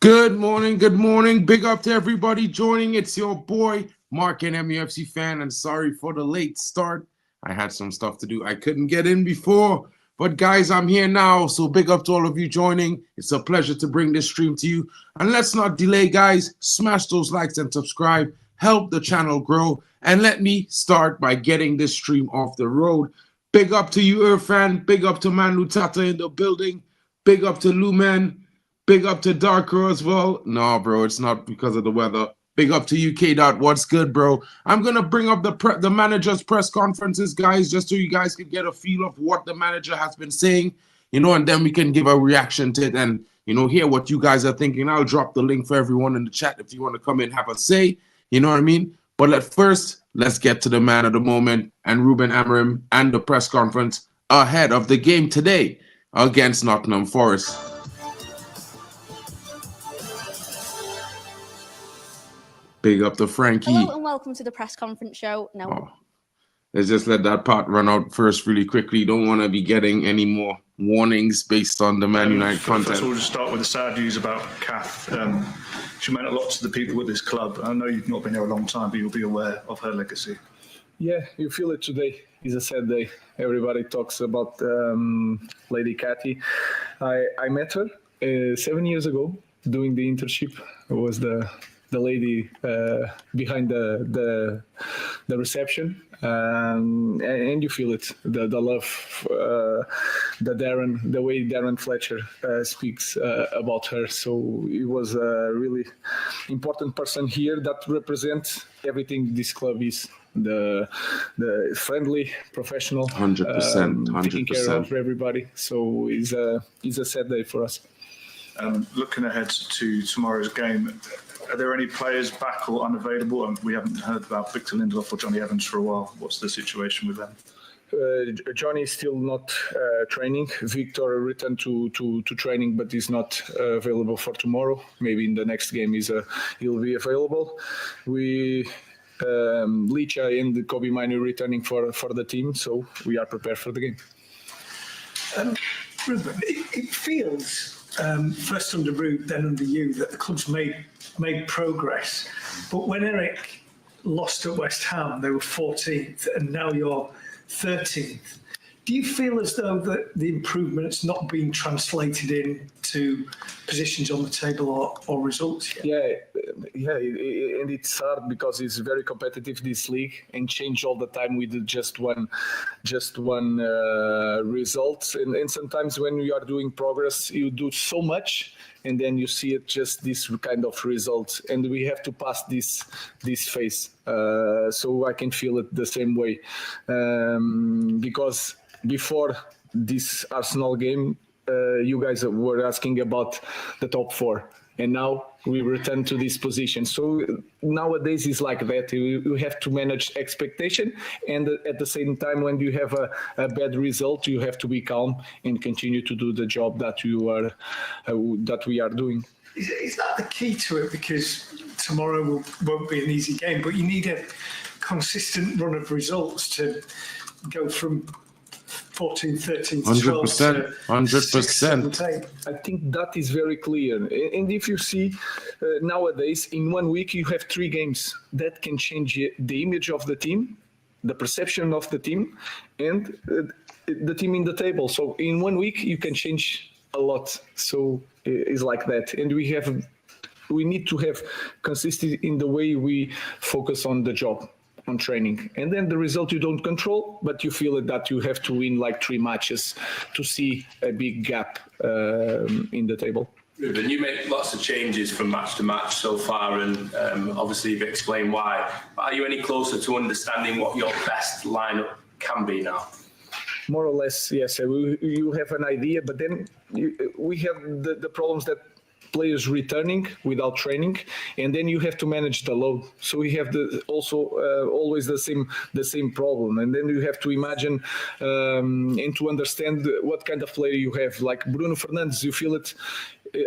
Good morning. Big up to everybody joining. It's your boy, Mark, and MUFC fan, and sorry for the late start. I had some stuff to do. I couldn't get in before, but guys, I'm here now, so big up to all of you joining. It's a pleasure to bring this stream to you. And let's not delay, guys. Smash those likes and subscribe. Help the channel grow. And let me start by getting this stream off the road. Big up to you, Irfan. Big up to Manu Tata in the building. Big up to Lumen. Big up to Darko as well. No, bro, it's not because of the weather. Big up to UK. What's good, bro? I'm going to bring up the manager's press conferences, guys, just so you guys can get a feel of what the manager has been saying, and then we can give a reaction to it and, hear what you guys are thinking. I'll drop the link for everyone in the chat if you want to come in, have a say. You know what I mean? But let's get to the man of the moment and Rúben Amorim and the press conference ahead of the game today against Nottingham Forest. Big up to Frankie. Hello and welcome to the press conference show. Let's just let that part run out first really quickly. Don't want to be getting any more warnings based on the Man United content. First of all, just start with the sad news about Kath. She meant a lot to the people at this club. I know you've not been there a long time, but you'll be aware of her legacy. Yeah, you feel it today. It's a sad day. Everybody talks about Lady Cathy. I met her 7 years ago doing the internship. It was the lady behind the reception, and you feel it, the love, the way Darren Fletcher speaks about her. So it was a really important person here that represents everything this club is. The friendly, professional, 100%, taking care of everybody. So it's a sad day for us. Looking ahead to tomorrow's game, are there any players back or unavailable? We haven't heard about Victor Lindelof or Johnny Evans for a while. What's the situation with them? Johnny is still not training. Victor returned to training, but is not available for tomorrow. Maybe in the next game he'll be available. Licha and Kobe Minu returning for the team, so we are prepared for the game. Rúben, it feels first under Rúben, then under you, that the club's made progress. But when Eric lost at West Ham, they were 14th, and now you're 13th. Do you feel as though that the improvement's not been translated into positions on the table or results yet? Yeah, and it's hard because it's very competitive, this league, and change all the time with just one result. And sometimes when you are doing progress, you do so much, and then you see it just this kind of result, and we have to pass this phase. So I can feel it the same way, because before this Arsenal game, you guys were asking about the top four, and now we return to this position. So nowadays it's like that. You have to manage expectation, and at the same time, when you have a bad result, you have to be calm and continue to do the job that we are doing. Is that the key to it? Because tomorrow won't be an easy game, but you need a consistent run of results to go from 14, 13, 12 to 100%. I think that is very clear. And if you see nowadays, in 1 week, you have 3 games that can change the image of the team, the perception of the team, and the team in the table. So in 1 week, you can change a lot. So it's like that. And we need to have consistency in the way we focus on the job, on training. And then the result you don't control, but you feel that you have to win like 3 matches to see a big gap in the table. Rúben, you make lots of changes from match to match so far, and obviously you've explained why. But are you any closer to understanding what your best lineup can be now? More or less, yes. You have an idea, but then we have the problems that players returning without training, and then you have to manage the load. So we have always the same problem, and then you have to imagine and to understand what kind of player you have. Like Bruno Fernandes, you feel it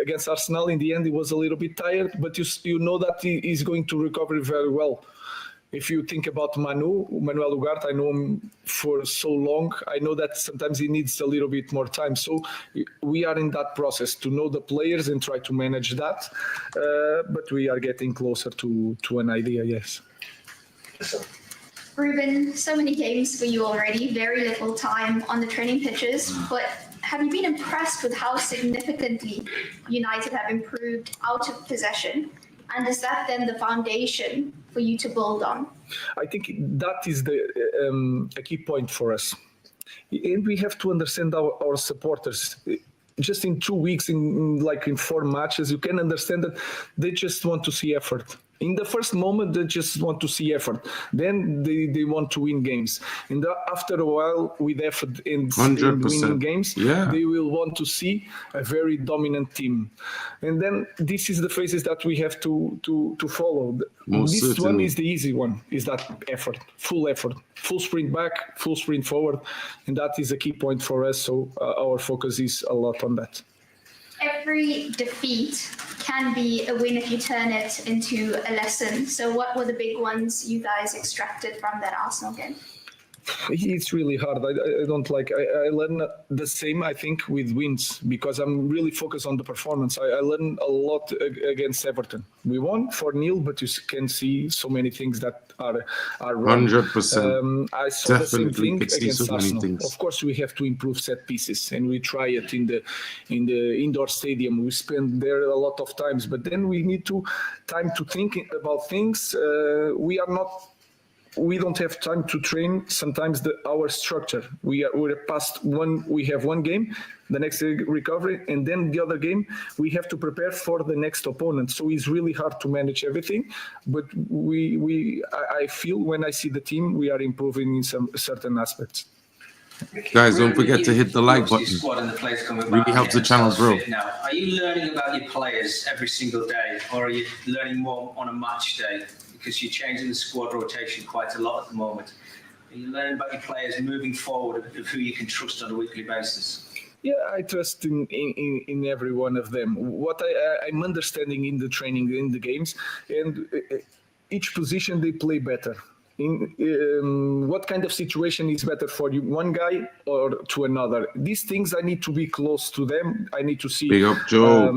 against Arsenal. In the end, he was a little bit tired, but you know that he is going to recover very well. If you think about Manuel Ugarte, I know him for so long. I know that sometimes he needs a little bit more time. So we are in that process to know the players and try to manage that. But we are getting closer to an idea, yes. Rúben, so many games for you already, very little time on the training pitches, but have you been impressed with how significantly United have improved out of possession? And is that then the foundation for you to build on? I think that is a key point for us. And we have to understand our supporters. Just in 2 weeks, in 4 matches, you can understand that they just want to see effort. In the first moment, they just want to see effort. Then they want to win games. And after a while, with effort in winning games, they will want to see a very dominant team. And then this is the phases that we have to follow. This one is the easy one, is that effort, full sprint back, full sprint forward. And that is a key point for us. So our focus is a lot on that. Every defeat can be a win if you turn it into a lesson. So what were the big ones you guys extracted from that Arsenal game? It's really hard. I don't like. I learn the same, I think, with wins because I'm really focused on the performance. I learned a lot against Everton. We won 4-0, but you can see so many things that are wrong. 100%. I saw Definitely the same thing against so Arsenal. Of course, we have to improve set pieces, and we try it in the indoor stadium. We spend there a lot of times, but then we need time to think about things. We don't have time to train sometimes our structure. We're past one. We have one game, the next recovery, and then the other game we have to prepare for the next opponent. So it's really hard to manage everything. But I feel when I see the team, we are improving in some certain aspects. Guys, don't forget to hit the like button. Really helps the channel grow. Now, are you learning about your players every single day, or are you learning more on a match day? Because you're changing the squad rotation quite a lot at the moment. Are you learning about your players moving forward of who you can trust on a weekly basis? Yeah, I trust in every one of them. What I'm understanding in the training, in the games, and each position they play better. In what kind of situation is better for you, one guy or to another? These things I need to be close to them. I need to see Big up, Joe.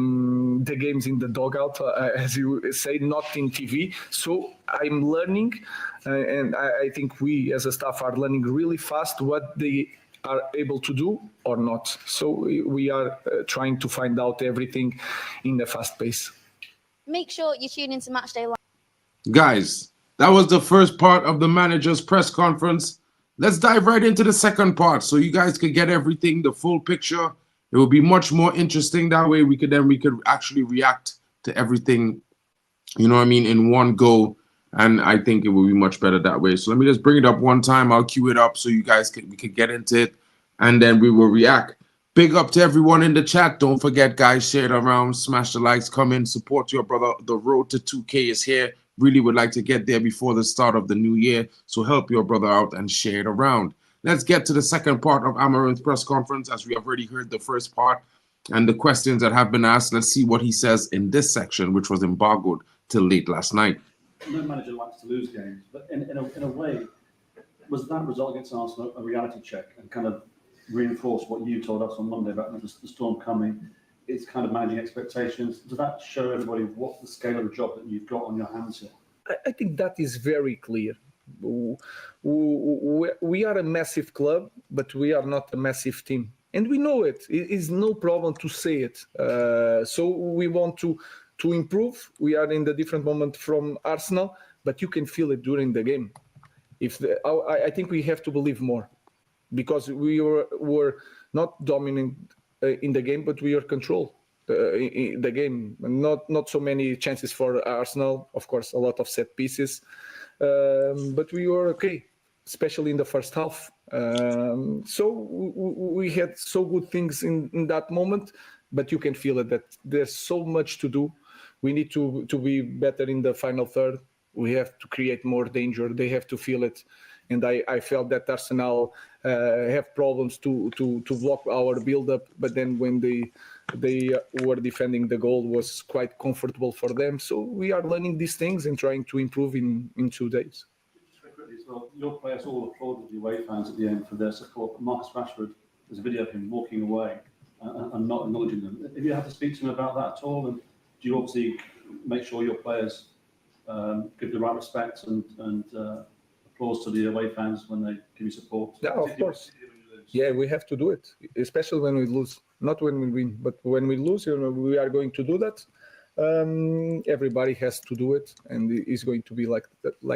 The games in the dugout, as you say, not in TV. So I'm learning, and I think we as a staff are learning really fast what they are able to do or not. So we are trying to find out everything in a fast pace. Make sure you tune into Matchday Live. Guys, that was the first part of the manager's press conference. Let's dive right into the second part so you guys could get everything, the full picture. It will be much more interesting that way. We could actually react to everything, you know what I mean, in one go. And I think it will be much better that way. So let me just bring it up one time. I'll cue it up so you guys we could get into it, and then we will react. Big up to everyone in the chat. Don't forget, guys, share it around, smash the likes, come in, support your brother. The road to 2K is here. Really would like to get there before the start of the new year. So help your brother out and share it around. Let's get to the second part of Amorim's press conference, as we have already heard the first part and the questions that have been asked. Let's see what he says in this section, which was embargoed till late last night. No manager likes to lose games, but in a way, was that result against Arsenal a reality check and kind of reinforce what you told us on Monday about the storm coming? It's kind of managing expectations. Does that show everybody what the scale of the job that you've got on your hands here? I think that is very clear. We are a massive club, but we are not a massive team. And we know it. It is no problem to say it. So we want to improve. We are in the different moment from Arsenal, but you can feel it during the game. I think we have to believe more, because we were not dominant in the game, but we are control in the game. Not so many chances for Arsenal. Of course, a lot of set pieces, but we were okay, especially in the first half. So we had so good things in that moment, but you can feel it that there's so much to do. We need to be better in the final third. We have to create more danger. They have to feel it. And I felt that Arsenal have problems to block our build-up, but then when they were defending the goal, was quite comfortable for them. So we are learning these things and trying to improve in 2 days. well, your players all applauded the away fans at the end for their support. Marcus Rashford, there's a video of him walking away and not acknowledging them. Have you had to speak to him about that at all? And do you obviously make sure your players give the right respect and applause to the away fans when they give you support? Yeah, of course. Yeah, we have to do it, especially when we lose. Not when we win, but when we lose, we are going to do that. Everybody has to do it, and it's going to be like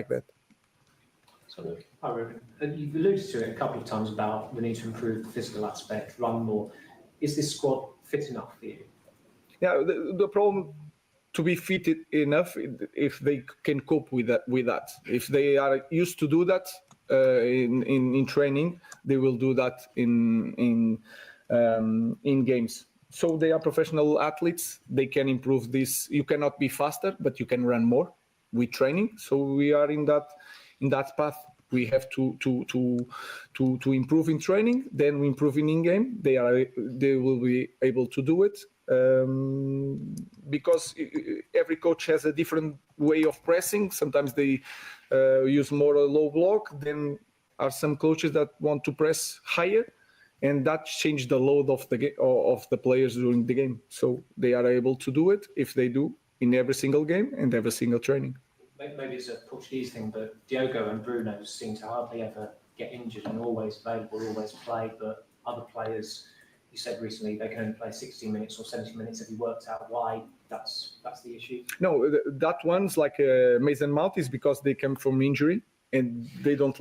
that. So, hi Rúben. You've alluded to it a couple of times about the need to improve the physical aspect, run more. Is this squad fit enough for you? Yeah, the problem to be fit enough if they can cope with that. If they are used to do that in training, they will do that in games. So they are professional athletes. They can improve this. You cannot be faster, but you can run more with training. So we are in that path. We have to improve in training. Then we improve in game. They will be able to do it because every coach has a different way of pressing. Sometimes they use more a low block. Then are some coaches that want to press higher. And that changed the load of the players during the game. So they are able to do it if they do in every single game and every single training. Maybe it's a Portuguese thing, but Diogo and Bruno seem to hardly ever get injured and always available, always play. But other players, you said recently, they can only play 60 minutes or 70 minutes. Have you worked out why that's the issue? No, that one's like Mason Mount is because they come from injury and they don't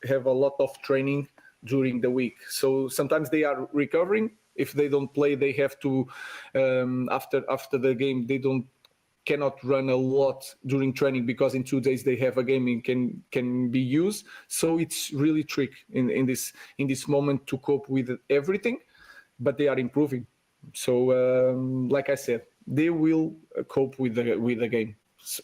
have a lot of training during the week. So sometimes they are recovering. If they don't play, they have to after the game they cannot run a lot during training because in 2 days they have a game and can be used. So it's really tricky in this moment to cope with everything, but they are improving. So like I said, they will cope with the game.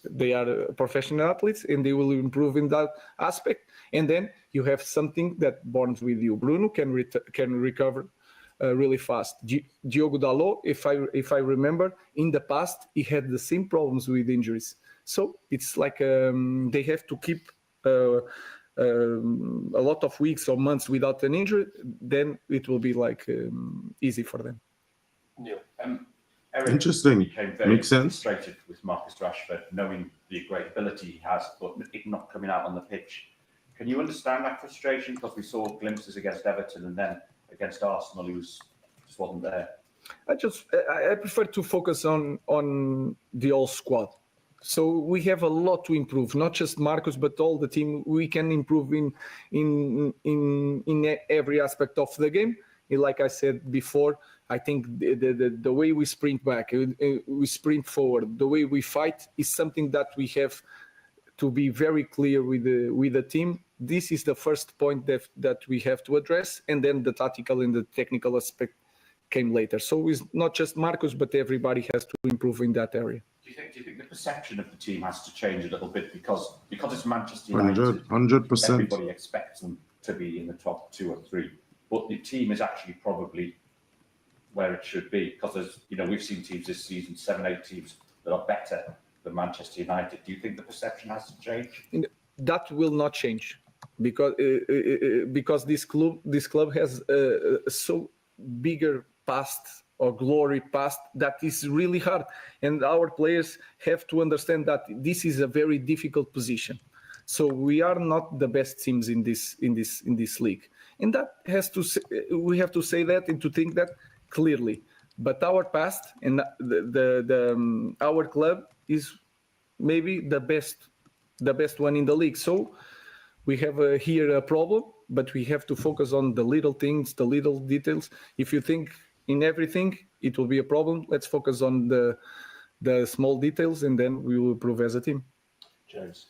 They are professional athletes and they will improve in that aspect. And then you have something that bonds with you. Bruno can recover really fast. Diogo Dalot, if I remember, in the past he had the same problems with injuries. So it's like they have to keep a lot of weeks or months without an injury. Then it will be like easy for them. Yeah. Eric Interesting. became very Makes sense. frustrated with Marcus Rashford, knowing the great ability he has, but it not coming out on the pitch. Can you understand that frustration? Because we saw glimpses against Everton and then against Arsenal, he just wasn't there. I prefer to focus on the whole squad. So we have a lot to improve, not just Marcus, but all the team. We can improve in every aspect of the game. Like I said before, I think the way we sprint back, we sprint forward, the way we fight is something that we have to be very clear with the team. This is the first point that we have to address, and then the tactical and the technical aspect came later. So it's not just Marcus, but everybody has to improve in that area. Do you think the perception of the team has to change a little bit because it's Manchester United? 100%. Everybody expects them to be in the top 2 or 3, but the team is actually probably where it should be because we've seen teams this season, 7-8 teams that are better than Manchester United. Do you think the perception has to change? That will not change because this club has so bigger past or glory past that is really hard, and our players have to understand that this is a very difficult position. So we are not the best teams in this league, and that we have to say that and to think that clearly. But our past and our club is maybe the best one in the league. So we have here a problem, but we have to focus on the little things, the little details. If you think in everything, it will be a problem. Let's focus on the small details, and then we will improve as a team. James.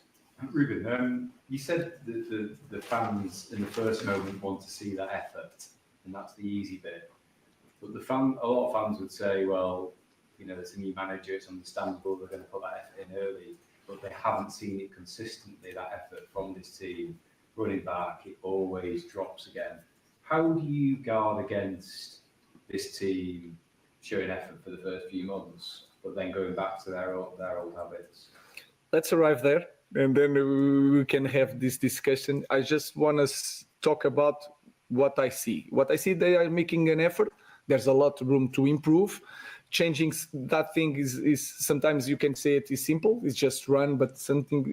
Rúben, you said that the fans in the first moment want to see that effort, and that's the easy bit. But a lot of fans would say, well, there's a new manager, it's understandable, they're going to put that effort in early, but they haven't seen it consistently, that effort from this team. Running back, it always drops again. How do you guard against this team showing effort for the first few months, but then going back to their old habits? Let's arrive there. and then we can have this discussion. I just want to talk about what I see. What I see, they are making an effort. There's a lot of room to improve. Changing that thing is sometimes you can say it is simple. It's just run, but something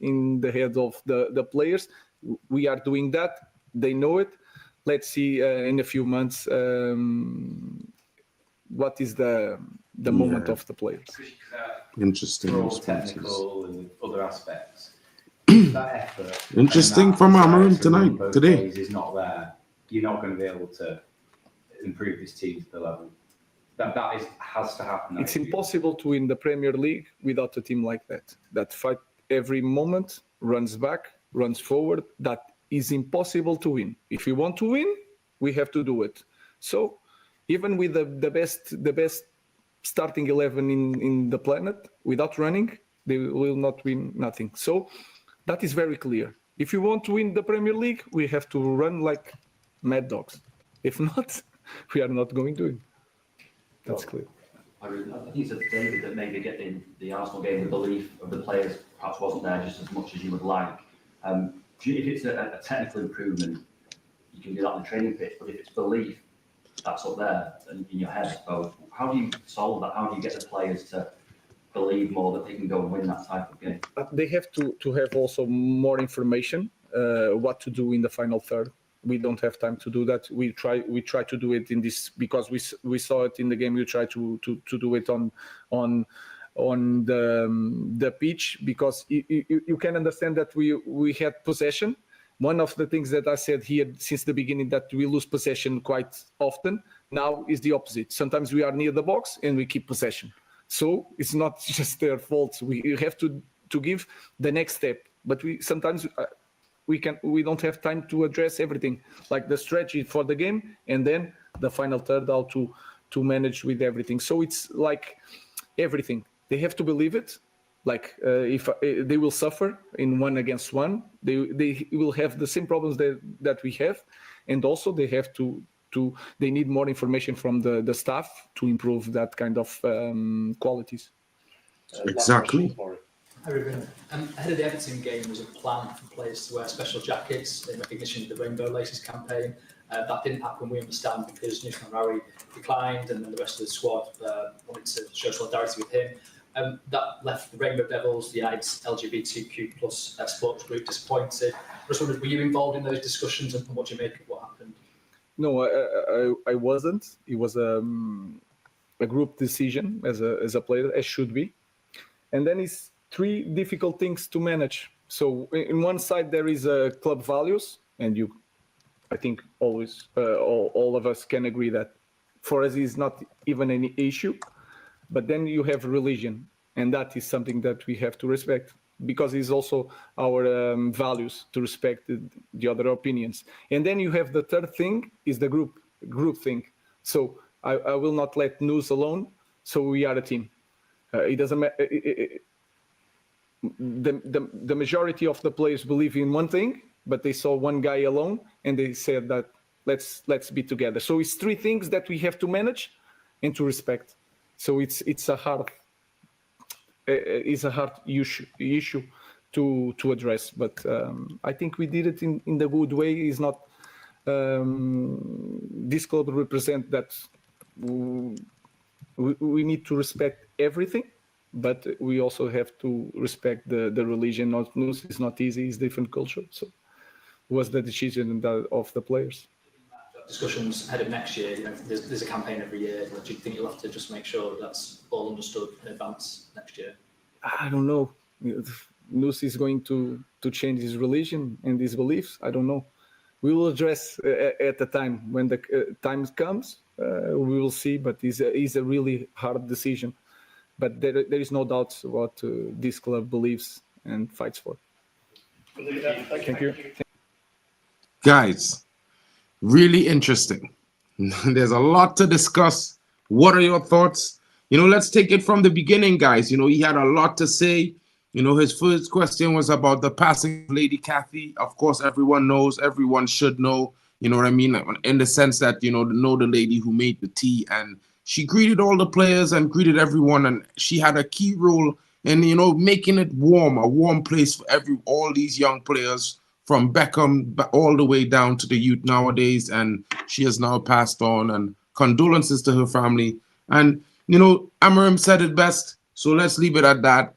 in the head of the players. We are doing that. They know it. Let's see in a few months what is the moment of the players. Interesting. For all technical and other aspects. That effort. Interesting from Amorim today. Is not there. You're not going to be able to improve this team to the level. That has to happen. It's impossible to win the Premier League without a team like that fight every moment, runs back, runs forward. That is impossible to win. If we want to win, we have to do it. So even with the best starting 11 in the planet, without running, they will not win nothing. So that is very clear. If you want to win the Premier League, we have to run like mad dogs. If not, we are not going to win. That's clear. I think you said to David that maybe getting the Arsenal game, the belief of the players perhaps wasn't there just as much as you would like. If it's a technical improvement, you can do that on the training pitch, but if it's belief, that's up there in your head. So how do you solve that? How do you get the players to believe more that they can go and win that type of game? They have to have also more information, what to do in the final third. We don't have time to do that. We try to do it in this because we saw it in the game. We try to do it on the pitch because you can understand that we had possession. One of the things that I said here since the beginning that we lose possession quite often now is the opposite. Sometimes we are near the box and we keep possession. So it's not just their fault. We have to give the next step, but sometimes. We don't have time to address everything, like the strategy for the game and then the final third, how to manage with everything. So it's like everything. They have to believe it. Like if they will suffer in 1-against-1, they will have the same problems that we have, and also they have they need more information from the staff to improve that kind of qualities. Exactly. Hi, Rúben. Ahead of the Everton game, there was a plan for players to wear special jackets in recognition of the Rainbow Laces campaign. That didn't happen, we understand, because Newton Rari declined and then the rest of the squad wanted to show solidarity with him. That left the Rainbow Devils, the United's LGBTQ plus sports group, disappointed. I just wondered, were you involved in those discussions and what do you make of what happened? No, I wasn't. It was a group decision as a player, as should be. And then it's three difficult things to manage. So in one side there is club values, and I think always all of us can agree that for us is not even any issue. But then you have religion, and that is something that we have to respect because it's also our values to respect the other opinions. And then you have the third thing is the group thing. So I will not let news alone. So we are a team. It doesn't matter. The majority of the players believe in one thing, but they saw one guy alone and they said that let's be together. So it's three things that we have to manage and to respect. So it's a hard issue to address. But I think we did it in the good way. Is not this club represent that we need to respect everything. But we also have to respect the religion. It's not easy. It's different culture. So it was the decision of the players. Discussions ahead of next year. There's a campaign every year. Do you think you'll have to just make sure that's all understood in advance next year? I don't know. Nus is going to change his religion and his beliefs. I don't know. We will address at the time when the time comes. We will see. But it's a really hard decision. But there is no doubt what this club believes and fights for. Thank you. Guys, really interesting. There's a lot to discuss. What are your thoughts? Let's take it from the beginning, guys. He had a lot to say. His first question was about the passing of Lady Kathy. Of course, everyone knows, everyone should know, you know what I mean? In the sense that, know the lady who made the tea, and she greeted all the players and greeted everyone, and she had a key role, and you know, making it warm, a warm place for all these young players from Beckham all the way down to the youth nowadays. And she has now passed on, and condolences to her family. And you know, Amorim said it best, so let's leave it at that.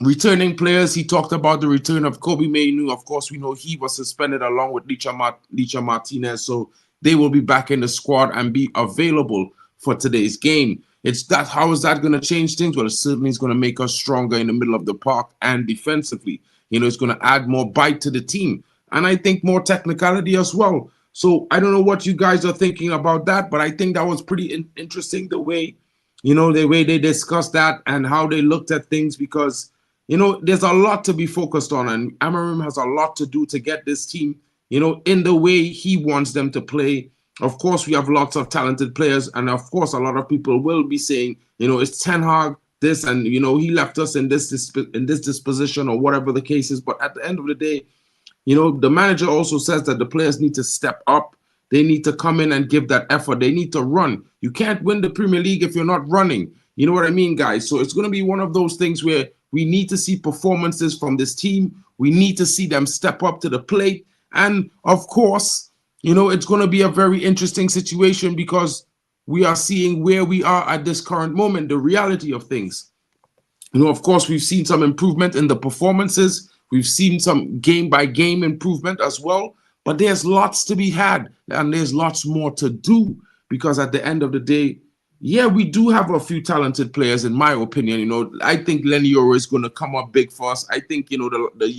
Returning players, he talked about the return of Kobe Mainoo. Of course, we know he was suspended along with Licha Martinez, so they will be back in the squad and be available for today's game. How is that going to change things? Well, it certainly is going to make us stronger in the middle of the park and defensively. You know, it's going to add more bite to the team, and I think more technicality as well. So I don't know what you guys are thinking about that, but I think that was pretty interesting, the way, you know, the way they discussed that and how they looked at things, because you know, there's a lot to be focused on, and Amorim has a lot to do to get this team, you know, in the way he wants them to play. Of course, we have lots of talented players, and of course, a lot of people will be saying, you know, it's Ten Hag this, and you know, he left us in this disposition or whatever the case is. But at the end of the day, you know, the manager also says that the players need to step up. They need to come in and give that effort. They need to run. You can't win the Premier League if you're not running. You know what I mean, guys? So it's going to be one of those things where we need to see performances from this team. We need to see them step up to the plate. And of course, you know, it's going to be a very interesting situation, because we are seeing where we are at this current moment, the reality of things. You know, of course, we've seen some improvement in the performances. We've seen some game-by-game improvement as well. But there's lots to be had, and there's lots more to do, because at the end of the day, yeah, we do have a few talented players, in my opinion. You know, I think Lenny Yoro is going to come up big for us. I think, you know,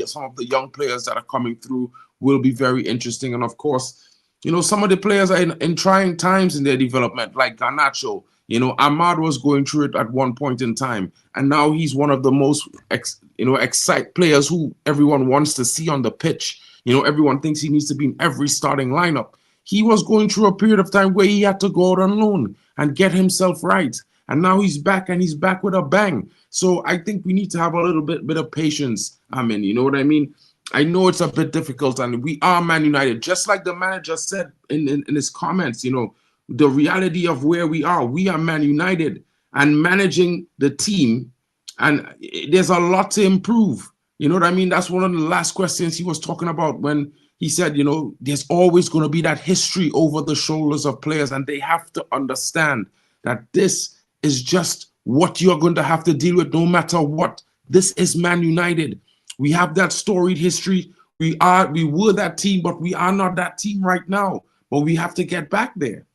some of the young players that are coming through will be very interesting. And of course, you know, some of the players are in trying times in their development, like Garnacho. You know, Ahmad was going through it at one point in time, and now he's one of the most, excite players who everyone wants to see on the pitch. You know, everyone thinks he needs to be in every starting lineup. He was going through a period of time where he had to go out on loan and get himself right. And now he's back, and he's back with a bang. So I think we need to have a little bit of patience. I mean, you know what I mean? I know it's a bit difficult, and we are Man United. Just like the manager said in his comments, you know, the reality of where we are Man United, and managing the team, and there's a lot to improve. You know what I mean? That's one of the last questions he was talking about when he said, you know, there's always going to be that history over the shoulders of players, and they have to understand that this is just what you're going to have to deal with no matter what. This is Man United. We have that storied history. We were that team, but we are not that team right now. But we have to get back there.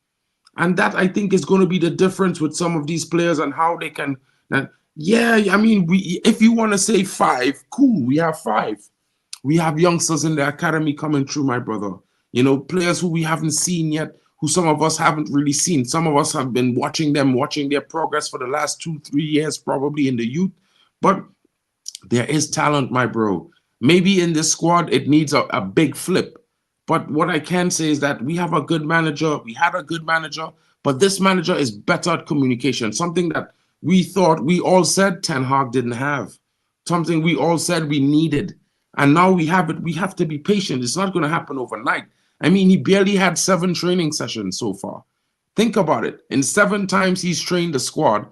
And that, I think, is going to be the difference with some of these players and how they can. Yeah, I mean, if you want to say 5, cool, we have 5. We have youngsters in the academy coming through, my brother. You know, players who we haven't seen yet, who some of us haven't really seen. Some of us have been watching their progress for the last 2-3 years, probably in the youth. But there is talent, my bro. Maybe in this squad, it needs a big flip. But what I can say is that we have a good manager. We had a good manager, but this manager is better at communication. Something that we all said Ten Hag didn't have. Something we all said we needed. And now we have it. We have to be patient. It's not going to happen overnight. I mean, he barely had 7 training sessions so far. Think about it. In 7 times he's trained the squad,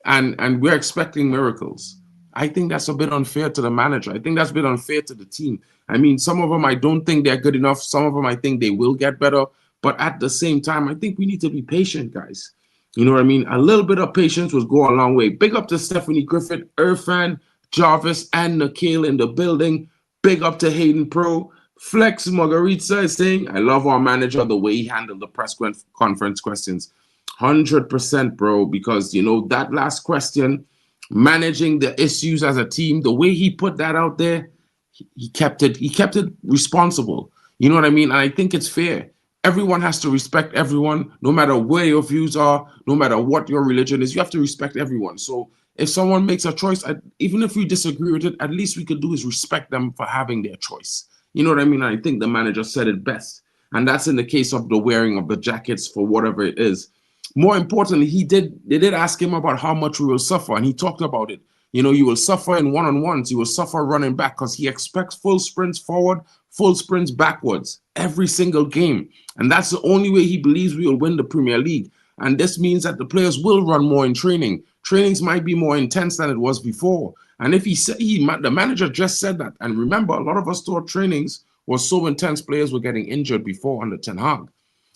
and we're expecting miracles. I think that's a bit unfair to the manager. I think that's a bit unfair to the team. I mean, some of them I don't think they're good enough. Some of them I think they will get better. But at the same time, I think we need to be patient, guys. You know what I mean? A little bit of patience will go a long way. Big up to Stephanie Griffith, Irfan, Jarvis, and Nikhil in the building. Big up to Hayden Pro. Flex Margarita is saying, I love our manager, the way he handled the press conference questions. 100%, bro, because, you know, that last question, managing the issues as a team, the way he put that out there, he kept it responsible. You know what I mean? And I think it's fair. Everyone has to respect everyone, no matter where your views are, no matter what your religion is. You have to respect everyone. So if someone makes a choice, even if we disagree with it, at least we could do is respect them for having their choice. You know what I mean? I think the manager said it best. And that's in the case of the wearing of the jackets for whatever it is. More importantly, they did ask him about how much we will suffer, and he talked about it. You know, you will suffer in one-on-ones. You will suffer running back, because he expects full sprints forward, full sprints backwards every single game. And that's the only way he believes we will win the Premier League. And this means that the players will run more in training. Trainings might be more intense than it was before. And if the manager just said that, and remember, a lot of us thought trainings was so intense, players were getting injured before under Ten Hag.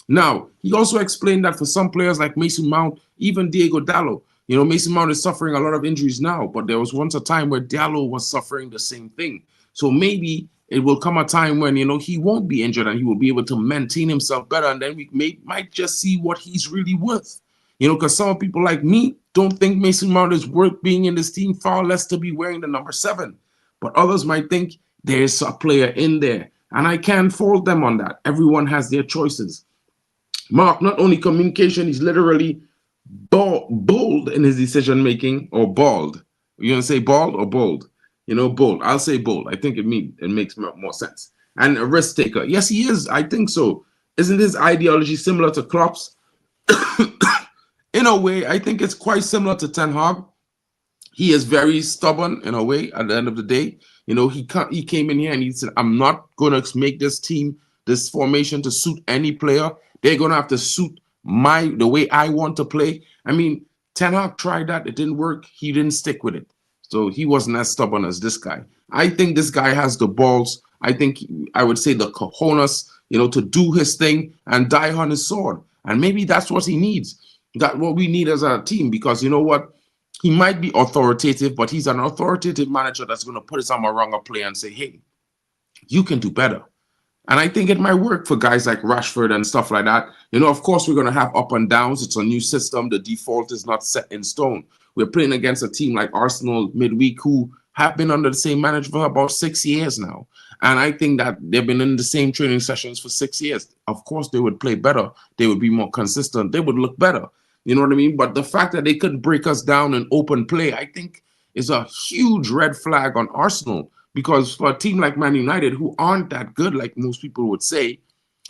Now, he also explained that for some players like Mason Mount, even Diego Dallo, you know, Mason Mount is suffering a lot of injuries now, but there was once a time where Dallo was suffering the same thing. So maybe it will come a time when, you know, he won't be injured and he will be able to maintain himself better. And then we might just see what he's really worth. You know, because some people like me don't think Mason Mount is worth being in this team, far less to be wearing the number 7. But others might think there's a player in there. And I can't fault them on that. Everyone has their choices. Mark, not only communication, he's literally bold in his decision-making, or bald. You want to say bald or bold? You know, bold. I'll say bold. I think it makes more sense. And a risk taker. Yes, he is. I think so. Isn't his ideology similar to Klopp's? In a way, I think it's quite similar to Ten Hag. He is very stubborn in a way at the end of the day. You know, he came in here and he said, I'm not going to make this team, this formation to suit any player. They're going to have to suit the way I want to play. I mean, Ten Hag tried that. It didn't work. He didn't stick with it. So he wasn't as stubborn as this guy. I think this guy has the balls. I think I would say the cojones, you know, to do his thing and die on his sword. And maybe that's what he needs. That's what we need as a team, because you know what? He might be authoritative, but he's an authoritative manager that's going to put his arm around a player and say, hey, you can do better. And I think it might work for guys like Rashford and stuff like that. You know, of course, we're going to have up and downs. It's a new system. The default is not set in stone. We're playing against a team like Arsenal midweek who have been under the same manager for about 6 years now. And I think that they've been in the same training sessions for 6 years. Of course, they would play better. They would be more consistent. They would look better. You know what I mean? But the fact that they couldn't break us down in open play, I think, is a huge red flag on Arsenal. Because for a team like Man United, who aren't that good, like most people would say,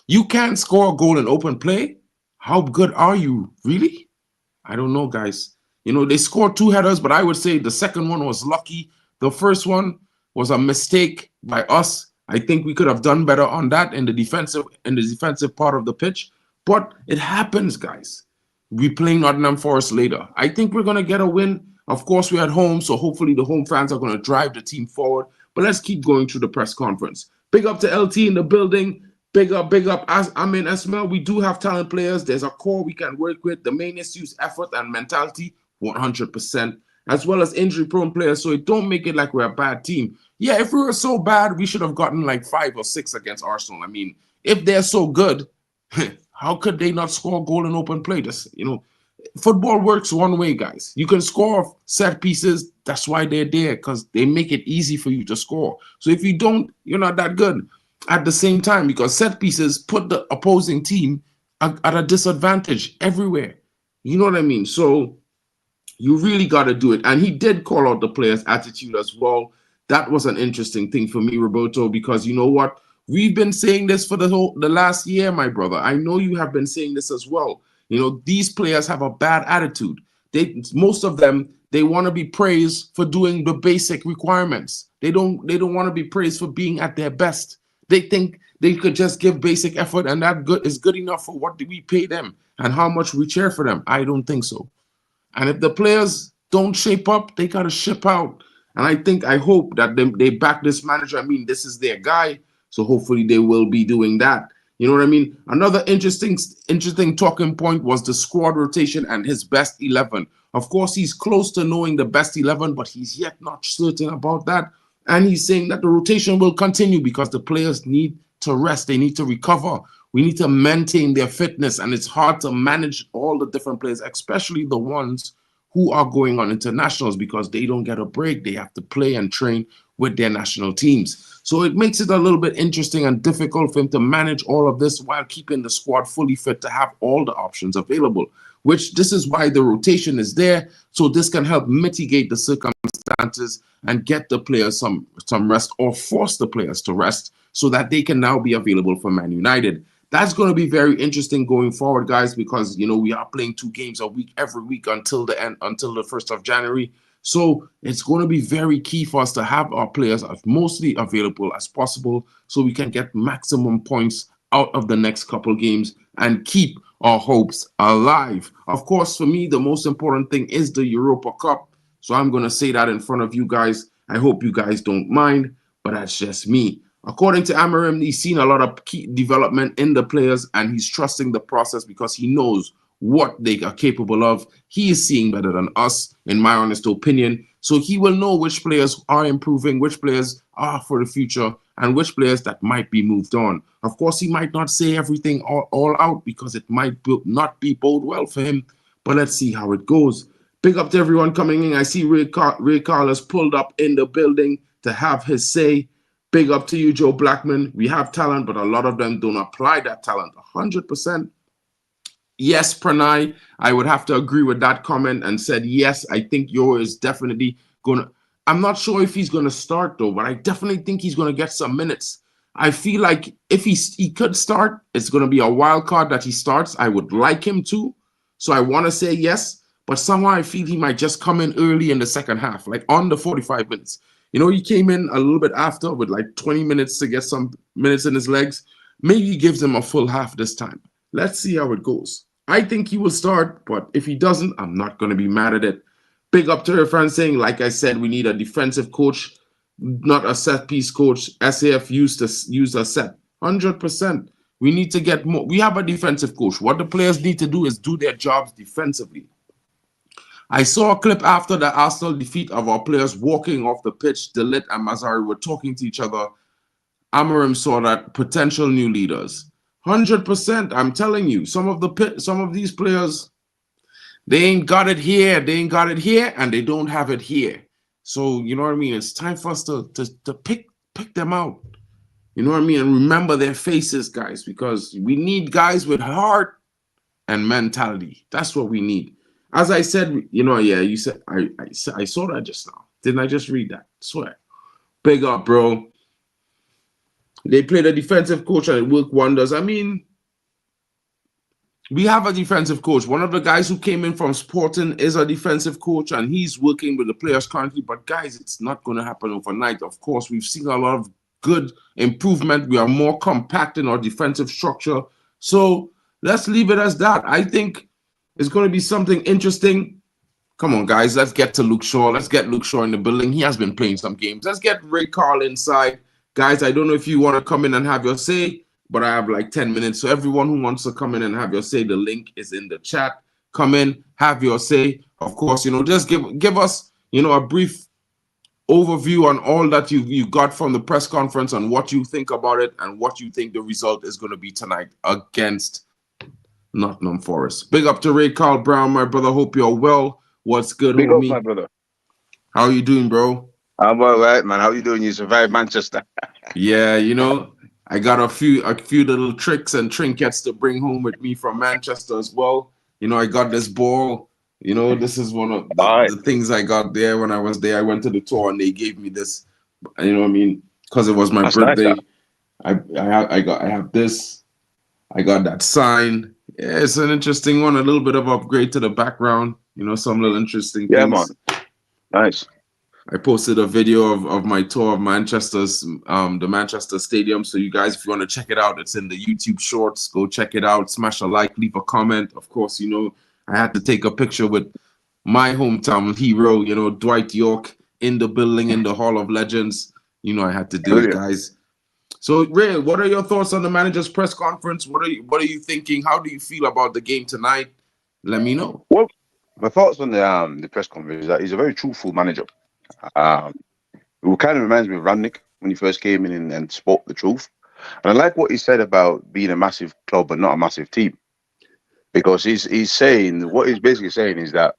you can't score a goal in open play? How good are you? Really? I don't know, guys. You know, they scored 2 headers, but I would say the second one was lucky. The first one was a mistake by us. I think we could have done better on that in the defensive part of the pitch. But it happens, guys. We're playing Nottingham Forest later. I think we're going to get a win. Of course, we're at home, so hopefully the home fans are going to drive the team forward. But let's keep going through the press conference. Big up to LT in the building. Big up. As I'm in Esmel, we do have talent players. There's a core we can work with. The main issue is effort and mentality, 100%, as well as injury-prone players. So it don't make it like we're a bad team. Yeah, if we were so bad, we should have gotten like 5 or 6 against Arsenal. I mean, if they're so good, how could they not score a goal in open play? Just, you know, football works one way, guys. You can score set pieces. That's why they're there, because they make it easy for you to score. So if you don't, you're not that good at the same time, because set pieces put the opposing team at a disadvantage everywhere. You know what I mean? So you really got to do it. And he did call out the players' attitude as well. That was an interesting thing for me, Roberto, because you know what? We've been saying this for the last year, my brother. I know you have been saying this as well. You know, these players have a bad attitude. Most of them, they want to be praised for doing the basic requirements. They don't want to be praised for being at their best. They think they could just give basic effort and that is good enough for what we pay them and how much we cheer for them. I don't think so. And if the players don't shape up, they got to ship out. And I hope that they back this manager. I mean, this is their guy. So hopefully they will be doing that. You know what I mean? Another interesting talking point was the squad rotation and his best 11. Of course, he's close to knowing the best 11, but he's yet not certain about that. And he's saying that the rotation will continue because the players need to rest. They need to recover. We need to maintain their fitness. And it's hard to manage all the different players, especially the ones who are going on internationals, because they don't get a break. They have to play and train with their national teams. So it makes it a little bit interesting and difficult for him to manage all of this while keeping the squad fully fit to have all the options available, which this is why the rotation is there. So this can help mitigate the circumstances and get the players some rest, or force the players to rest so that they can now be available for Man United. That's going to be very interesting going forward, guys, because, you know, we are playing 2 games a week every week until the 1st of January. So it's going to be very key for us to have our players as mostly available as possible so we can get maximum points out of the next couple games and keep our hopes alive. Of course, for me, the most important thing is the Europa Cup. So I'm going to say that in front of you guys. I hope you guys don't mind, but that's just me. According to Amorim, he's seen a lot of key development in the players, and he's trusting the process because he knows what they are capable of. He is seeing better than us, in my honest opinion. So he will know which players are improving, which players are for the future, and which players that might be moved on. Of course, he might not say everything all out because it might not be bode well for him, but let's see how it goes. Big up to everyone coming in. I see Ray Carlos pulled up in the building to have his say. Big up to you, Joe Blackman. We have talent, but a lot of them don't apply that talent 100%. Yes, Pranay, I would have to agree with that comment and said, yes, I think Yo is definitely going to. I'm not sure if he's going to start, though, but I definitely think he's going to get some minutes. I feel like if he could start, it's going to be a wild card that he starts. I would like him to. So I want to say yes, but somehow I feel he might just come in early in the second half, like on the 45 minutes. You know, he came in a little bit after with like 20 minutes to get some minutes in his legs. Maybe he gives him a full half this time. Let's see how it goes. I think he will start, but if he doesn't, I'm not going to be mad at it. Big up to your friends saying, like I said, we need a defensive coach, not a set-piece coach. SAF used a set. 100%. We need to get more. We have a defensive coach. What the players need to do is do their jobs defensively. I saw a clip after the Arsenal defeat of our players walking off the pitch. De Ligt and Mazzari were talking to each other. Amorim saw that potential new leaders. 100%. I'm telling you, some of these players, they ain't got it here. They ain't got it here, and they don't have it here. So you know what I mean. It's time for us to pick them out. You know what I mean, and remember their faces, guys, because we need guys with heart and mentality. That's what we need. As I said, you know, yeah, you said I saw that just now. Didn't I just read that? I swear. Big up, bro. They played a defensive coach and it worked wonders. I mean, we have a defensive coach. One of the guys who came in from Sporting is a defensive coach, and he's working with the players currently. But guys, it's not going to happen overnight. Of course, we've seen a lot of good improvement. We are more compact in our defensive structure. So let's leave it as that. I think it's going to be something interesting. Come on, guys. Let's get to Luke Shaw. Let's get Luke Shaw in the building. He has been playing some games. Let's get Ray Carl inside. Guys, I don't know if you want to come in and have your say, but I have like 10 minutes. So everyone who wants to come in and have your say, the link is in the chat. Come in, have your say. Of course, you know, just give us, you know, a brief overview on all that you got from the press conference and what you think about it and what you think the result is going to be tonight against Nottingham Forest. Big up to Ray Carl Brown, my brother. Hope you're well. What's good, Big homie? up, my brother. How are you doing, bro? I'm all right, man. How you doing? You survived Manchester. Yeah, you know, I got a few little tricks and trinkets to bring home with me from Manchester as well. You know, I got this ball. You know, this is one of the things I got there when I was there. I went to the tour and they gave me this. You know what I mean? Because it was my birthday. Nice, I have this. I got that sign. Yeah, it's an interesting one. A little bit of upgrade to the background. You know, some little interesting things. Man. Nice. I posted a video of my tour of Manchester's, the Manchester Stadium. So you guys, if you want to check it out, it's in the YouTube shorts. Go check it out. Smash a like, leave a comment. Of course, you know, I had to take a picture with my hometown hero, you know, Dwight York in the building in the Hall of Legends. You know, I had to do it, guys. So, Ray, what are your thoughts on the manager's press conference? What are you thinking? How do you feel about the game tonight? Let me know. Well, my thoughts on the press conference is that he's a very truthful manager. It kind of reminds me of Rangnick when he first came in and spoke the truth. And I like what he said about being a massive club but not a massive team. Because he's saying, what he's basically saying is that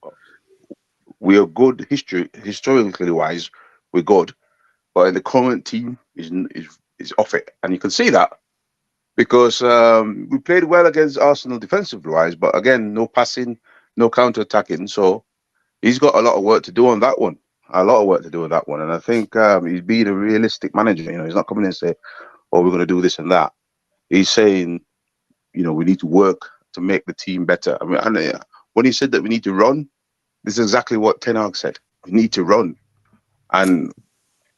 we are good historically wise, we're good, but the current team is off it. And you can see that because we played well against Arsenal defensively wise, but again, no passing, no counter-attacking. So he's got a lot of work to do on that one. And I think he's being a realistic manager. You know, he's not coming in and saying, oh, we're going to do this and that. He's saying, you know, we need to work to make the team better. I mean, and when he said that we need to run, this is exactly what Ten Hag said. We need to run. And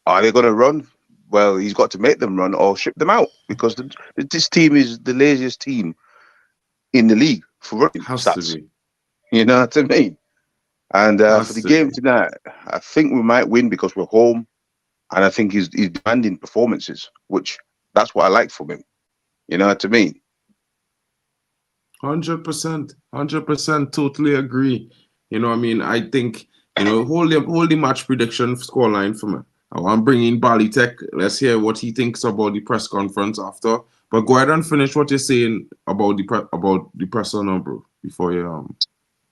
are they going to run? Well, he's got to make them run or ship them out because this team is the laziest team in the league. for running Has stats. to be. You know what I mean? And Has for the to game be. tonight, I think we might win because we're home, and I think he's demanding performances, which that's what I like from him. You know what I mean? 100%, 100%, totally agree. You know, I mean, I think, you know, hold the match prediction scoreline for me. I want to bring in Bali Tech. Let's hear what he thinks about the press conference after. But go ahead and finish what you're saying about the presser now, bro, before you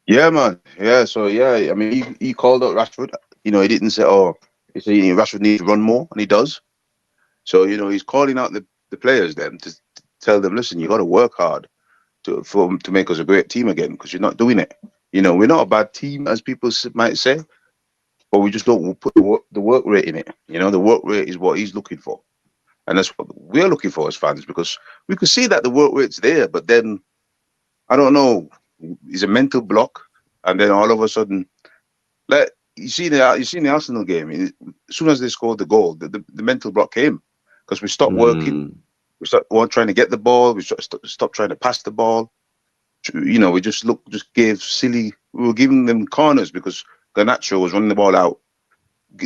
Yeah, man. Yeah. So yeah, I mean, he called out Rashford. You know, he didn't say, "Oh, he said Rashford needs to run more," and he does. So you know, he's calling out the players then to tell them, "Listen, you got to work hard to make us a great team again because you're not doing it." You know, we're not a bad team as people might say, but we just don't put the work rate in it. You know, the work rate is what he's looking for, and that's what we're looking for as fans because we can see that the work rate's there, but then I don't know, it's a mental block, and then all of a sudden, like you see the Arsenal game. As soon as they scored the goal, the mental block came because we stopped working. We stopped trying to get the ball. We stopped trying to pass the ball. You know, we just gave silly. We were giving them corners because Garnacho was running the ball out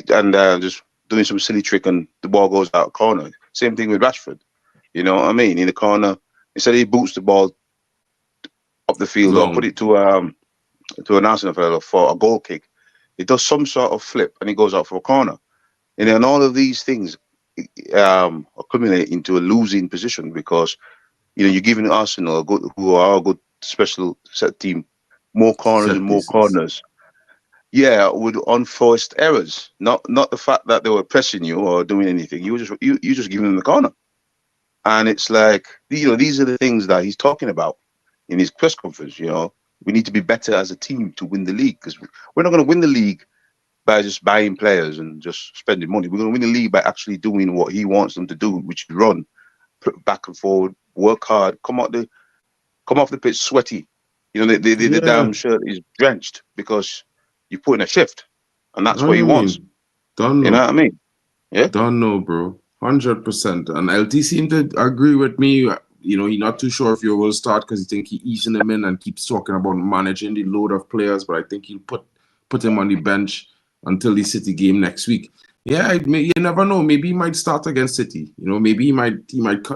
and just doing some silly trick, and the ball goes out corner. Same thing with Rashford. You know what I mean? In the corner, instead he boots the ball up the field or put it to an Arsenal player for a goal kick. It does some sort of flip and it goes out for a corner. And all of these things accumulate into a losing position because you know you're giving Arsenal who are a good special set team more corners and more corners. Yeah, with unforced errors, not the fact that they were pressing you or doing anything. You just giving them the corner, and it's like you know these are the things that he's talking about in his press conference. You know, we need to be better as a team to win the league because we're not going to win the league by just buying players and just spending money. We're going to win the league by actually doing what he wants them to do, which is run, put back and forward, work hard, come off the pitch sweaty. You know, the damn shirt is drenched because you put in a shift, and that's what he wants. Don't You know what I mean? Yeah. Don't know, bro. 100%. And LT seemed to agree with me. You know, he's not too sure if you will start because he think he easing him in and keeps talking about managing the load of players. But I think he'll put him on the bench until the City game next week. Yeah, you never know. Maybe he might start against City. You know, maybe he might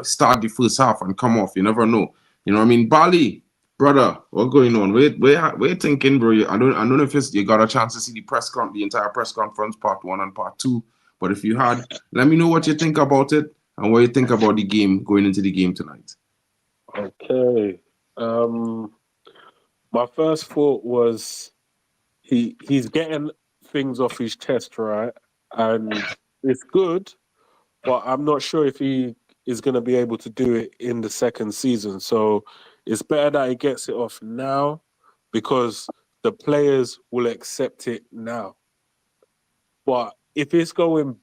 start the first half and come off. You never know. You know what I mean? Bali, brother, what's going on? We're thinking, bro. I don't know if you got a chance to see the entire press conference, part 1 and part 2. But if you had, let me know what you think about it and what you think about the game going into the game tonight. Okay. My first thought was he's getting things off his chest, right? And it's good, but I'm not sure if he is going to be able to do it in the second season. So it's better that he gets it off now because the players will accept it now. But if it's going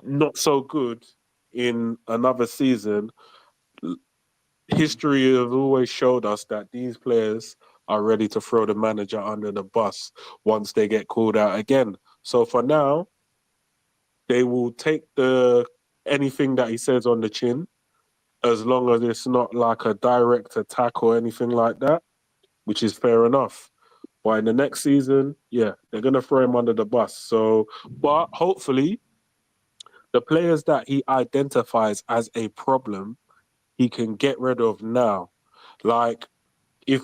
not so good in another season, history has always showed us that these players are ready to throw the manager under the bus once they get called out again. So for now, they will take anything that he says on the chin, as long as it's not like a direct attack or anything like that, which is fair enough. But in the next season, yeah, they're going to throw him under the bus. So, but hopefully, the players that he identifies as a problem, he can get rid of now. Like, if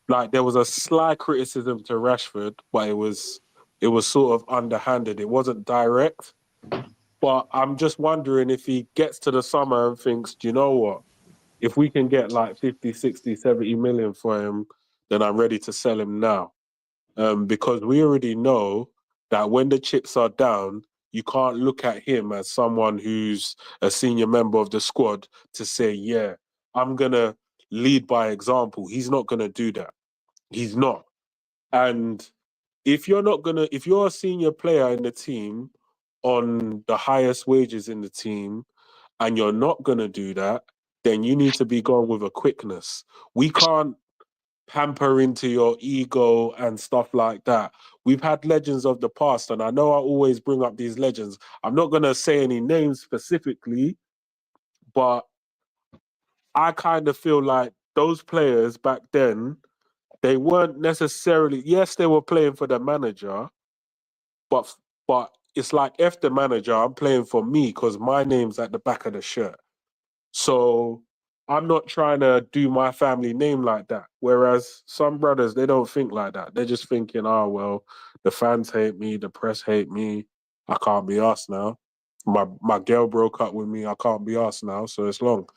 like there was a sly criticism to Rashford, but it was sort of underhanded. It wasn't direct. But I'm just wondering if he gets to the summer and thinks, do you know what? If we can get like 50, 60, 70 million for him, then I'm ready to sell him now. Because we already know that when the chips are down, you can't look at him as someone who's a senior member of the squad to say, yeah, I'm going to lead by example. He's not going to do that. He's not. And if you're a senior player in the team on the highest wages in the team and you're not going to do that, then you need to be going with a quickness. We can't pamper into your ego and stuff like that. We've had legends of the past, and I know I always bring up these legends. I'm not going to say any names specifically, but I kind of feel like those players back then, they weren't necessarily, yes, they were playing for the manager, but it's like, F the manager, I'm playing for me because my name's at the back of the shirt. So I'm not trying to do my family name like that. Whereas some brothers, they don't think like that. They're just thinking, oh, well, the fans hate me, the press hate me. I can't be arsed now. My girl broke up with me. I can't be arsed now, so it's long.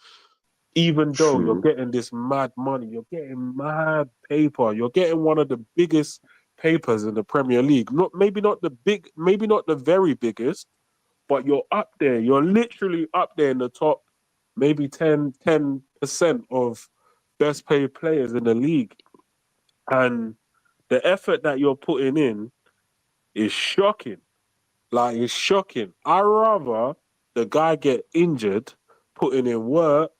Even though you're getting this mad money, you're getting mad paper, you're getting one of the biggest papers in the Premier League. Maybe not the very biggest, but you're up there. You're literally up there in the top, maybe 10% of best paid players in the league. And the effort that you're putting in is shocking. Like, it's shocking. I'd rather the guy get injured putting in work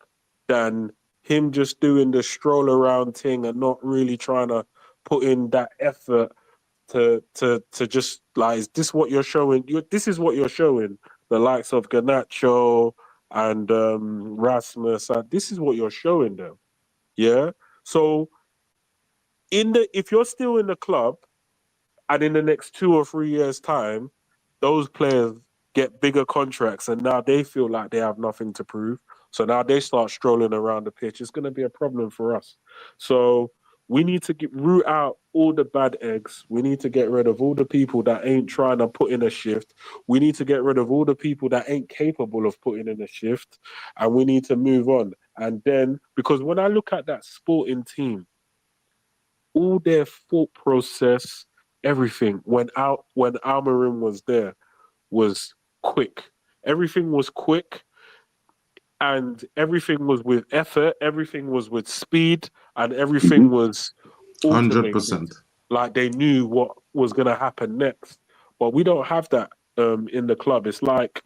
than him just doing the stroll around thing and not really trying to put in that effort to just, like, is this what you're showing? This is what you're showing the likes of Garnacho and Rasmus. This is what you're showing them. Yeah. So if you're still in the club and in the next 2 or 3 years' time, those players get bigger contracts and now they feel like they have nothing to prove. So now they start strolling around the pitch. It's going to be a problem for us. So we need to root out all the bad eggs. We need to get rid of all the people that ain't trying to put in a shift. We need to get rid of all the people that ain't capable of putting in a shift. And we need to move on. And then, because when I look at that Sporting team, all their thought process, everything, when Amorim was there, was quick. Everything was quick. And everything was with effort, everything was with speed, and everything was automated. 100%. Like they knew what was going to happen next. But we don't have that in the club. It's like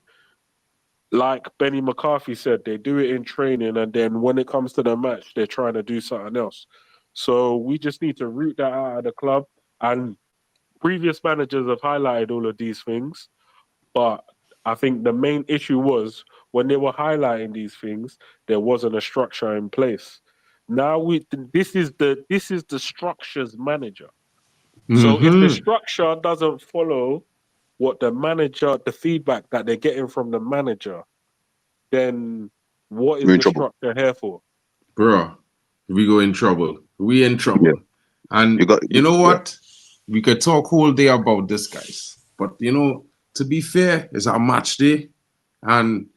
Benny McCarthy said, they do it in training, and then when it comes to the match, they're trying to do something else. So we just need to root that out of the club. And previous managers have highlighted all of these things, but I think the main issue was when they were highlighting these things, there wasn't a structure in place. Now this is the structure's manager. So if the structure doesn't follow what the manager, the feedback that they're getting from the manager, then what is the structure here for? Bro, we go in trouble. We in trouble. Yeah. And you know what? We could talk whole day about this, guys. But, you know, to be fair, it's our match day. And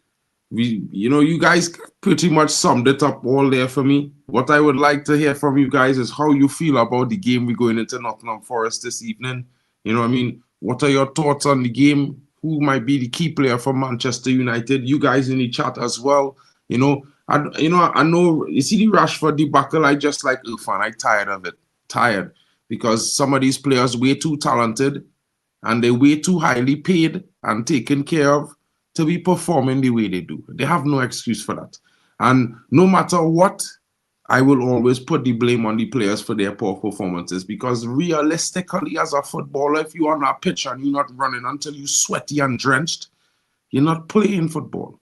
you guys pretty much summed it up all there for me. What I would like to hear from you guys is how you feel about the game we're going into Nottingham Forest this evening. You know what I mean? What are your thoughts on the game? Who might be the key player for Manchester United? You guys in the chat as well. I know, you see the Rashford debacle, I just like Irfan. I'm tired of it. Tired. Because some of these players way too talented and they're way too highly paid and taken care of to be performing the way they do. They have no excuse for that. And no matter what, I will always put the blame on the players for their poor performances, because realistically, as a footballer, if you're on that pitch and you're not running until you're sweaty and drenched, you're not playing football.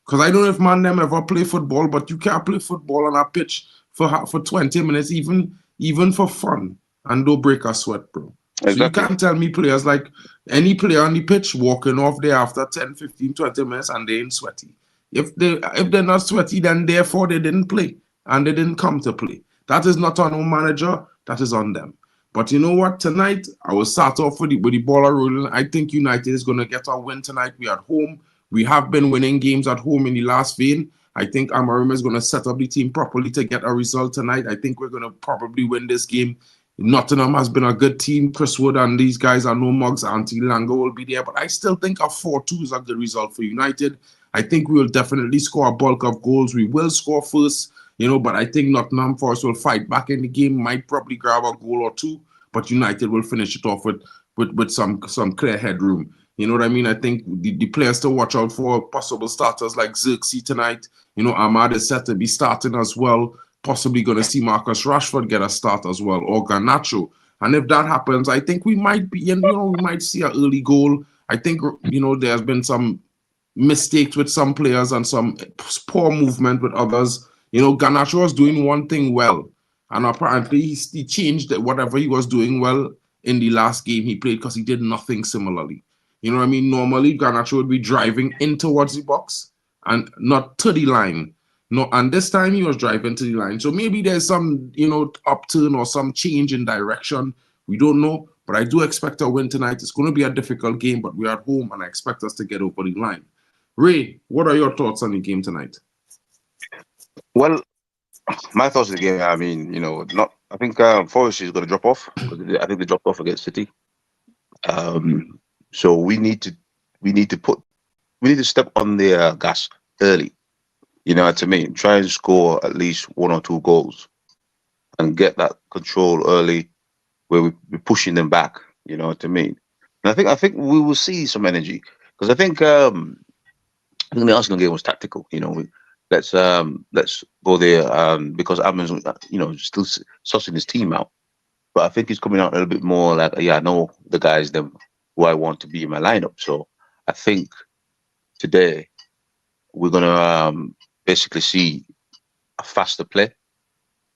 Because I don't know if them ever play football, but you can't play football on a pitch for 20 minutes, even for fun, and don't break a sweat, bro. Exactly. So you can't tell me players, like any player on the pitch walking off there after 10, 15, 20 minutes and they ain't sweaty. If they're not sweaty, then therefore they didn't play and they didn't come to play. That is not on our manager, that is on them. But you know what? Tonight, I will start off with the ball rolling. I think United is going to get a win tonight. We are at home. We have been winning games at home in the last vein. I think Amorim is going to set up the team properly to get a result tonight. I think we're going to probably win this game. Nottingham has been a good team. Chris Wood and these guys are no mugs. Auntie Lango will be there. But I still think a 4-2 is a good result for United. I think we will definitely score a bulk of goals. We will score first, but I think Nottingham Forest will fight back in the game, might probably grab a goal or two, but United will finish it off with some clear headroom. You know what I mean? I think the players to watch out for, possible starters like Xerxes tonight. Ahmad is set to be starting as well. Possibly going to see Marcus Rashford get a start as well, or Garnacho. And if that happens, I think we might be, we might see an early goal. I think, there's been some mistakes with some players and some poor movement with others. Garnacho was doing one thing well, and apparently he changed whatever he was doing well in the last game he played because he did nothing similarly. You know what I mean? Normally, Garnacho would be driving in towards the box and not to the line. No, and this time he was driving to the line. So maybe there's some, upturn or some change in direction. We don't know, but I do expect a win tonight. It's going to be a difficult game, but we're at home, and I expect us to get over the line. Ray, what are your thoughts on the game tonight? Well, my thoughts on the game, I mean, I think Forest is going to drop off because I think they dropped off against City. So we need to step on the gas early. You know what I mean? Try and score at least 1 or 2 goals and get that control early where we're pushing them back. You know what I mean? And I think we will see some energy because I think the Arsenal game was tactical. Let's go there because Amman's still sussing his team out. But I think he's coming out a little bit more like, I know the guys them who I want to be in my lineup. So I think today we're gonna basically see a faster play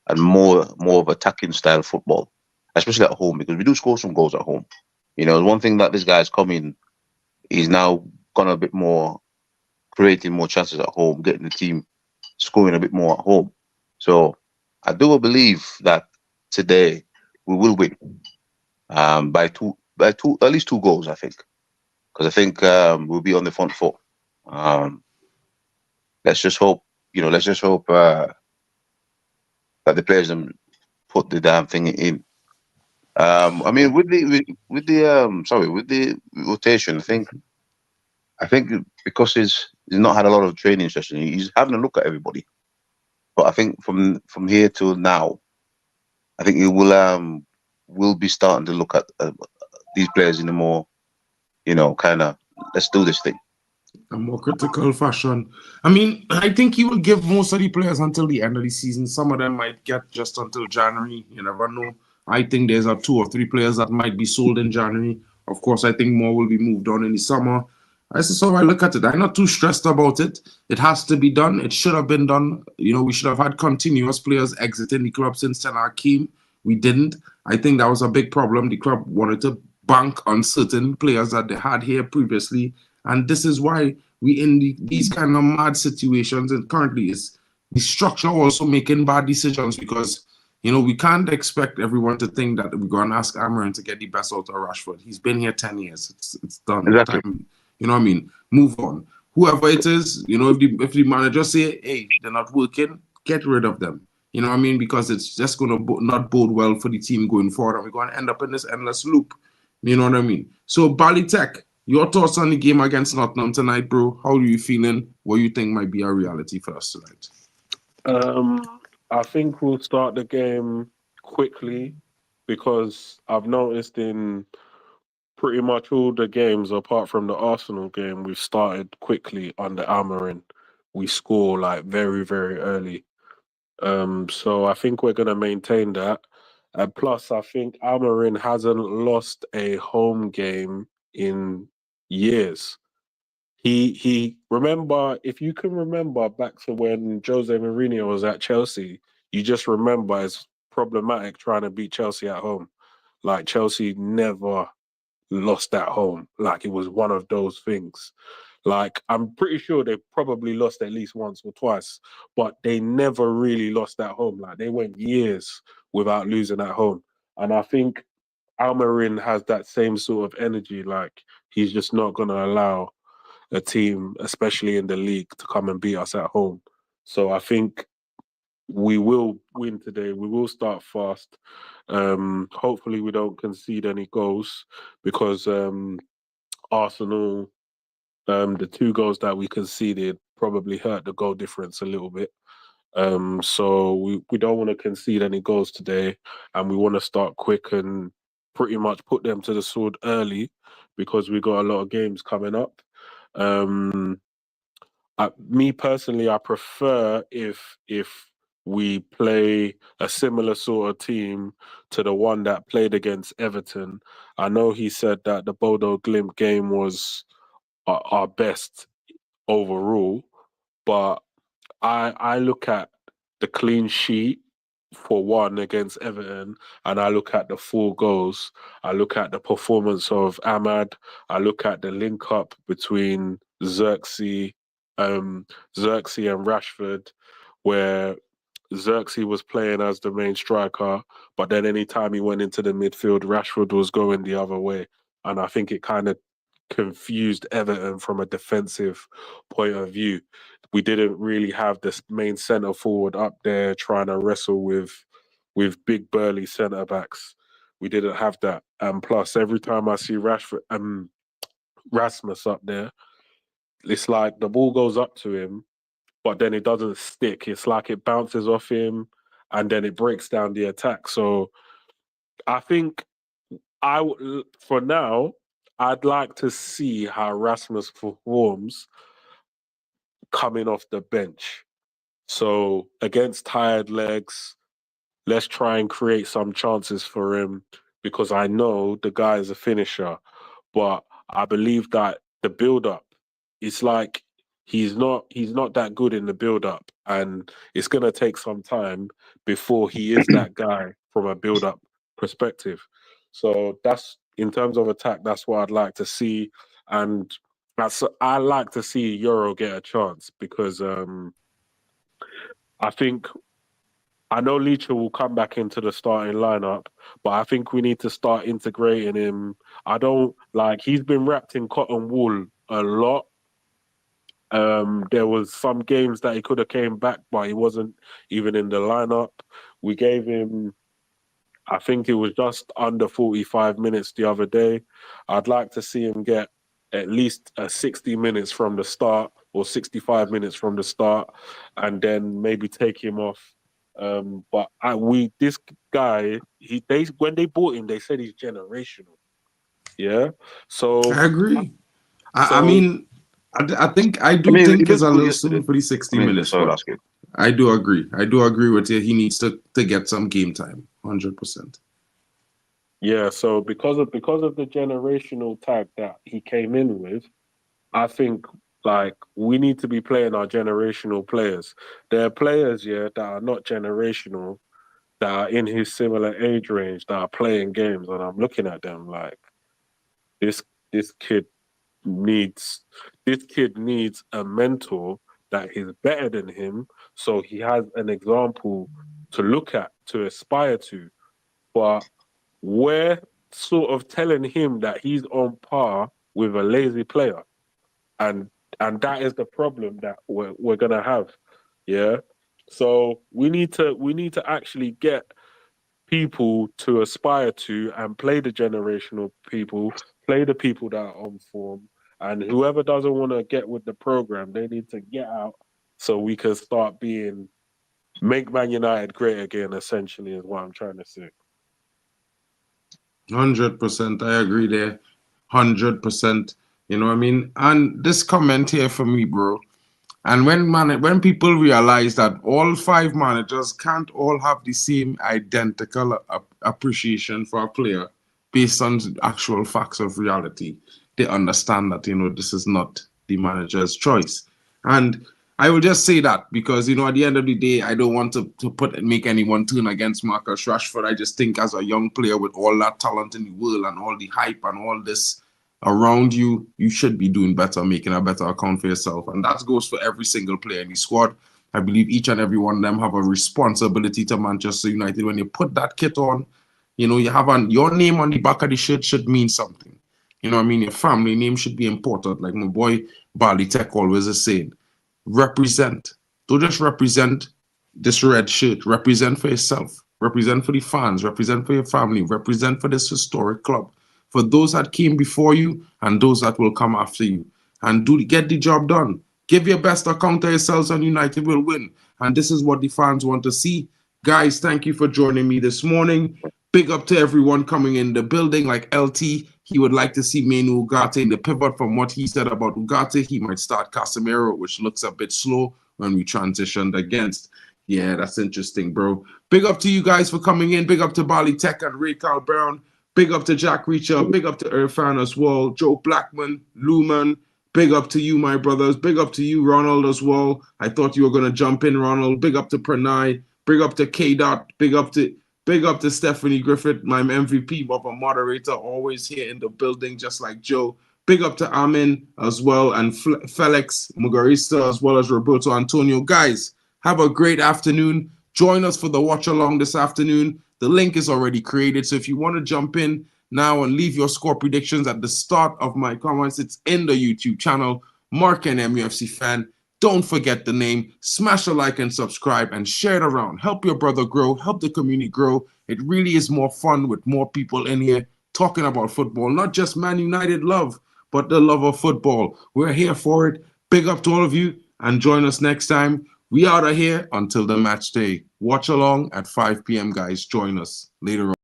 and more of attacking style football, especially at home because we do score some goals at home. One thing that this guy's coming, he's now gone a bit more, creating more chances at home, getting the team scoring a bit more at home. So I do believe that today we will win by at least 2 goals, I think, because I think we'll be on the front foot. Let's just hope, that the players put the damn thing in. I mean, with the rotation, I think because he's not had a lot of training session, he's having a look at everybody. But I think from here till now, I think he will be starting to look at these players in a more, kind of let's do this thing. A more critical fashion. I mean, I think he will give most of the players until the end of the season. Some of them might get just until January. You never know. I think there's 2 or 3 players that might be sold in January. Of course, I think more will be moved on in the summer. This is how I look at it. I'm not too stressed about it. It has to be done. It should have been done. We should have had continuous players exiting the club since Ten Hag came. We didn't. I think that was a big problem. The club wanted to bank on certain players that they had here previously. And this is why we in these kind of mad situations. And currently, is the structure also making bad decisions because, we can't expect everyone to think that we're going to ask Amorim to get the best out of Rashford. He's been here 10 years. It's done. Exactly. Time, you know what I mean? Move on. Whoever it is, if the manager say, hey, they're not working, get rid of them. You know what I mean? Because it's just going to not bode well for the team going forward. And we're going to end up in this endless loop. You know what I mean? So, Balitech, your thoughts on the game against Nottingham tonight, bro? How are you feeling? What you think might be a reality for us tonight? I think we'll start the game quickly because I've noticed in pretty much all the games, apart from the Arsenal game, we've started quickly under Amorim. We score like very, very early. So I think we're going to maintain that. And plus, I think Amorim hasn't lost a home game in years. He remember, if you can remember back to when Jose Mourinho was at Chelsea, you just remember it's problematic trying to beat Chelsea at home. Like Chelsea never lost at home. Like it was one of those things. Like I'm pretty sure they probably lost at least once or twice, but they never really lost at home. Like they went years without losing at home. And I think Amorim has that same sort of energy. Like he's just not going to allow a team, especially in the league, to come and beat us at home. So I think we will win today. We will start fast. Hopefully we don't concede any goals because Arsenal, the 2 goals that we conceded probably hurt the goal difference a little bit. So we don't want to concede any goals today, and we want to start quick and pretty much put them to the sword early because we got a lot of games coming up. Me personally, I prefer if we play a similar sort of team to the one that played against Everton. I know he said that the Bodo Glimt game was our best overall, but I look at the clean sheet for one against Everton, and I look at the 4 goals, I look at the performance of Ahmad, I look at the link up between Xerxes and Rashford, where Xerxes was playing as the main striker, but then anytime he went into the midfield, Rashford was going the other way. And I think it kind of confused Everton from a defensive point of view. We didn't really have this main centre forward up there trying to wrestle with big burly centre backs. We didn't have that. And plus, every time I see Rasmus up there, it's like the ball goes up to him, but then it doesn't stick. It's like it bounces off him and then it breaks down the attack. So I think for now, I'd like to see how Rasmus performs coming off the bench. So against tired legs, let's try and create some chances for him, because I know the guy is a finisher. But I believe that the build-up, it's like he's not that good in the build-up, and it's going to take some time before he is that guy from a build-up perspective. So that's, in terms of attack, that's what I'd like to see. And I like to see Euro get a chance, because I know Leacher will come back into the starting lineup, but I think we need to start integrating him. He's been wrapped in cotton wool a lot. There was some games that he could have came back, but he wasn't even in the lineup. We gave him, I think it was just under 45 minutes the other day. I'd like to see him get at least 60 minutes from the start, or 65 minutes from the start, and then maybe take him off. But this guy, when they bought him, they said he's generational. Yeah, so I agree. I mean, I think think it's a little soon for the 60 minutes. So that's good. I do agree. I do agree with you. He needs to get some game time, 100%. Yeah, so because of the generational tag that he came in with, I think we need to be playing our generational players. There are players, that are not generational, that are in his similar age range, that are playing games, and I'm looking at them like this kid needs a mentor that is better than him, so he has an example to look at, to aspire to. But we're sort of telling him that he's on par with a lazy player, and that is the problem that we're gonna have. Yeah, so we need to actually get people to aspire to and play the generational people, play the people that are on form, and whoever doesn't want to get with the program, they need to get out, so we can start make Man United great again, essentially, is what I'm trying to say. 100%. I agree there. 100%. You know what I mean? And this comment here for me, bro. And when people realize that all 5 managers can't all have the same identical appreciation for a player based on actual facts of reality, they understand that, this is not the manager's choice. And I will just say that because, at the end of the day, I don't want to make anyone turn against Marcus Rashford. I just think as a young player with all that talent in the world and all the hype and all this around you, you should be doing better, making a better account for yourself. And that goes for every single player in the squad. I believe each and every one of them have a responsibility to Manchester United. When you put that kit on, you have your name on the back of the shirt should mean something. You know what I mean? Your family name should be important. Like my boy Bali Tech always is saying, represent. Don't just represent this red shirt. Represent for yourself. Represent for the fans. Represent for your family. Represent for this historic club. For those that came before you and those that will come after you. And get the job done. Give your best account of yourselves and United will win. And this is what the fans want to see. Guys, thank you for joining me this morning. Big up to everyone coming in the building. Like LT, he would like to see Manu Ugarte in the pivot. From what he said about Ugarte, he might start Casemiro, which looks a bit slow when we transitioned against. Yeah, that's interesting, bro. Big up to you guys for coming in. Big up to Bali Tech and Ray Carl Brown. Big up to Jack Reacher. Big up to Irfan as well. Joe Blackman, Luman. Big up to you, my brothers. Big up to you, Ronald, as well. I thought you were going to jump in, Ronald. Big up to Pranay. Big up to K-Dot. Big up to Stephanie Griffith, my MVP, of a moderator, always here in the building, just like Joe. Big up to Amin as well, and Felix Mugarista, as well as Roberto Antonio. Guys, have a great afternoon. Join us for the watch along this afternoon. The link is already created, so if you want to jump in now and leave your score predictions at the start of my comments, it's in the YouTube channel, Mark and MUFC Fan. Don't forget the name. Smash a like and subscribe and share it around. Help your brother grow. Help the community grow. It really is more fun with more people in here talking about football, not just Man United love, but the love of football. We're here for it. Big up to all of you, and join us next time. We out of here until the match day. Watch along at 5 p.m., guys. Join us later on.